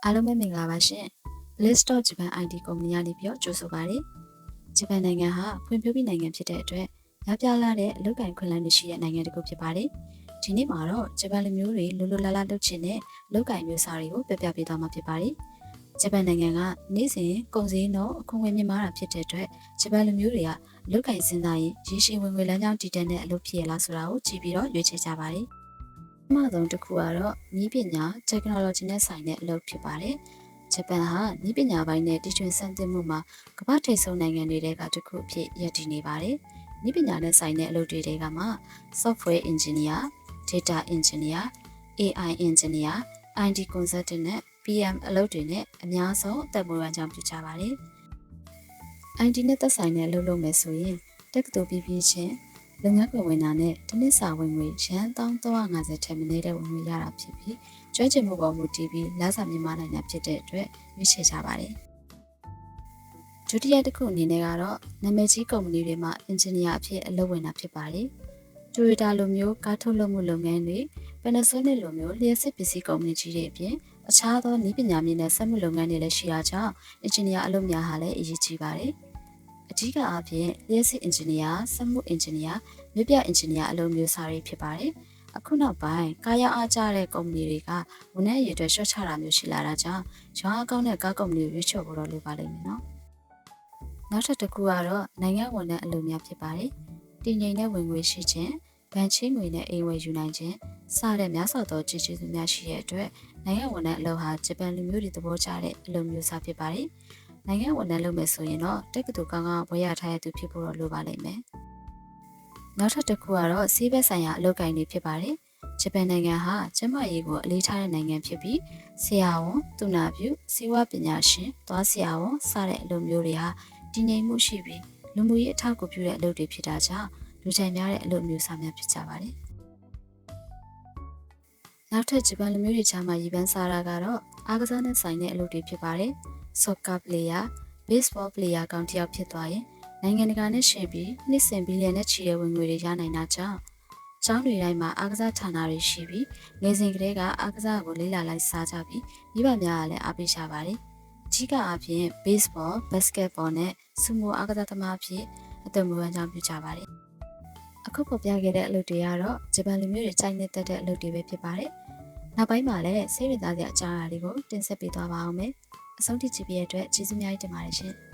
အားလုံးပဲမင်္ဂလာပါရှင် Bliss.ဂျပန် IT ကုမ္ပဏီကနေပြီးတော့ကြိုဆိုပါရစေဂျပန်နိုင်ငံဟာဖွံ့ဖြိုးပြီးနိုင်ငံဖြစ်တဲ့အတွက်ရပြလာတဲ့အလုပ်ကိုင်ခွင့်လန်းတွေရှိတဲ့နိုင်ငံတစ်ခုဖြစ်ပါတယ်ဒီနေ့မှာတော့ဂျပန်လူမျိုးတွေလွတ်လွတ်လပ်လပ်လုပ်ချင်တဲ့လုပ်ကိုင်မျိုးစားတွေကိုပြပြပေးသွားမှာဖြစ်ပါတယ်ဂျပန်နိုင်ငံကနေ့စဉ်ကုန်စည်နှုန်းအခွန်ငွေမြင့်မားတာဖြစ်တဲ့အတွက်ဂျပန်လူမျိုးတွေကလုပ်ကိုင်စဉ်းစားရင်ရေရှည်ဝင်ငွေလမ်းကြောင်းတည်တဲ့အလုပ်ဖြစ်ရလားဆိုတာကိုကြည့်ပြီးတော့ရွေးချယ်ကြပါတယ်အမှဆုံးတစ်ခုကတော့နည်းပညာ technology နဲ့ဆိုင်တဲ့အလုပ်ဖြစ်ပါတယ်။ဂျပန်ဟာနည်းပညာပိုင်းနဲ့တည်ထွင်ဆန်းသစ်မှုမှာကမ္ဘာထိပ်ဆုံးနိုင်ငံတွေကတစ်ခုအဖြစ်ရည်တည်နေပါတယ်။နည်းပညာနဲ့ဆိုင်တဲ့အလုပ်တွေကမှ software engineer, data engineer, AI engineer, IT consultant နဲ့ PM အလုပ်တွေနဲ့အများဆုံးအသက်မွေးဝမ်းကြောင်းပြုကြပါတယ်။ IT နဲ့သက်ဆိုင်တဲ့အလုပ်လုပ်မယ်ဆိုရင်တက္ကသိုလ်ပြီးပြီးချင်းလုပ်ငန်းခွင်ဝင်တာနဲ့တစ်နှစ်စာဝင်ငွေရန်1350ထက်မနည်းတဲ့ဝင်ငွေရတာဖြစ်ပြီးကျွမ်းကျင်မှုပေါ်မူတည်ပြီးလစာမြင့်မားနိုင်တာဖြစ်တဲ့အတွက်ရွေးချယ်ကြပါတယ်။ဒုတိယတစ်ခုအနေနဲ့ကတော့နာမည်ကြီးကုမ္ပဏီတွေမှာအင်ဂျင်နီယာအဖြစ်အလုပ်ဝင်တာဖြစ်ပါတယ်။ Toyota လိုမျိုးကားထုတ်လုပ်မှုလုပ်ငန်းတွေ Panasonic လိုမျိုးလျှပ်စစ်ပစ္စည်းကုမ္ပဏီကြီးတွေအပြင်အခြားသောနည်းပညာမြင့်တဲ့စက်မှုလုပ်ငန်းတွေလည်းရှိတာကြောင့်အင်ဂျင်နီယာအလုပ်များဟာလည်းအရေးကြီးပါတယ်။အဓိကအားဖြင့်လျှပ်စစ်အင်ဂျင်နီယာစက်မှုအင်ဂျင်နီယာမြို့ပြအင်ဂျင်နီယာအလုပ်မျိုးစားတွေဖြစ်ပါတယ်အခုနောက်ပိုင်းကားရောက်အားကျတဲ့ကုမ္ပဏီတွေကဝန်ထမ်းအရေးအတွက်ရှော့ချတာမျိုးရှိလာတာကြောင့်ရောင်းအကောင်းတဲ့ကားကုမ္ပဏီတွေရွေးချယ်ဖို့တော့လိုပါလိမ့်မယ်နော်နောက်ထပ်တစ်ခုကတော့နိုင်ငံဝန်ထမ်းအလုပ်များဖြစ်ပါတယ်တည်ငြိမ်တဲ့ဝင်ငွေရှိခြင်းဗန်ချင်းငွေနဲ့အိမ်ဝယ်ယူနိုင်ခြင်းစတဲ့များစွာသောကျေးဇူးများရှိတဲ့အတွက်နိုင်ငံဝန်ထမ်းအလုပ်ဟာဂျပန်လူမျိုးတွေသဘောကျတဲ့အလုပ်မျိုးစားဖြစ်ပါတယ်နိုင်ငံဝန်ထမ်းလုပ်မယ်ဆိုရင်တော့တက္ကသိုလ်ကောင်းကောင်းဝယ်ရထားရသူဖြစ်ဖို့တော့လိုပါလိမ့်မယ်။နောက်ထပ်တစ်ခုကတော့ဆေးဘက်ဆိုင်ရာအလုပ်ကိုင်တွေဖြစ်ပါတယ်။ဂျပန်နိုင်ငံဟာကျန်းမာရေးကိုအလေးထားတဲ့နိုင်ငံဖြစ်ပြီးဆရာဝန်၊သူနာပြု၊ဆေးဝါးပညာရှင်၊သွားဆရာဝန်စတဲ့အလုပ်မျိုးတွေဟာတည်ငြိမ်မှုရှိပြီးလူမှုရေးအထောက်အကူပြုတဲ့အလုပ်တွေဖြစ်တာကြောင့်လူချိုင်များတဲ့အလုပ်မျိုးစားများဖြစ်ကြပါတယ်။နောက်ထပ်ဂျပန်လူမျိုးတွေခြားမှာရည်ပန်းစားတာကတော့အားကစားနဲ့ဆိုင်တဲ့အလုပ်တွေဖြစ်ပါတယ်။ Soccer player, baseball player ကောင်းတစ်ယောက်ဖြစ်သွားရင်နိုင်ငံတကာနဲ့ရှင်ပြီးနှစ်စဉ်ဘီလီယံနဲ့ချီတဲ့ဝင်ငွေတွေရနိုင်တာကြောင့်ကျောင်းတွေတိုင်းမှာအားကစားဌာနတွေရှိပြီးငယ်စဉ်ကတည်းကအားကစားကိုလေ့လာလိုက်စားကြပြီးမိဘများကလည်းအားပေးကြပါတယ်။အထူးအားဖြင့် baseball, basketball နဲ့ sumo အားကစားသမားအဖြစ်အသက်မွေးဝမ်းကြောင်းပြုကြပါတယ်။အခုပေါ်ပြခဲ့တဲ့အလုပ်တွေကတော့ဂျပန်လူမျိုးတွေကြိုက်နေတဲ့အလုပ်တွေပဲဖြစ်ပါတယ်။နောက်ပိုင်းမှာလည်းစိတ်ဝင်စားစရာအကြောင်းအရာတွေကိုတင်ဆက်ပေးသွားပါအောင်မယ်။အဆုံးထိကြည့်ပေးတဲ့အတွက်ကျေးဇူးများတင်ပါတယ်ရှင်။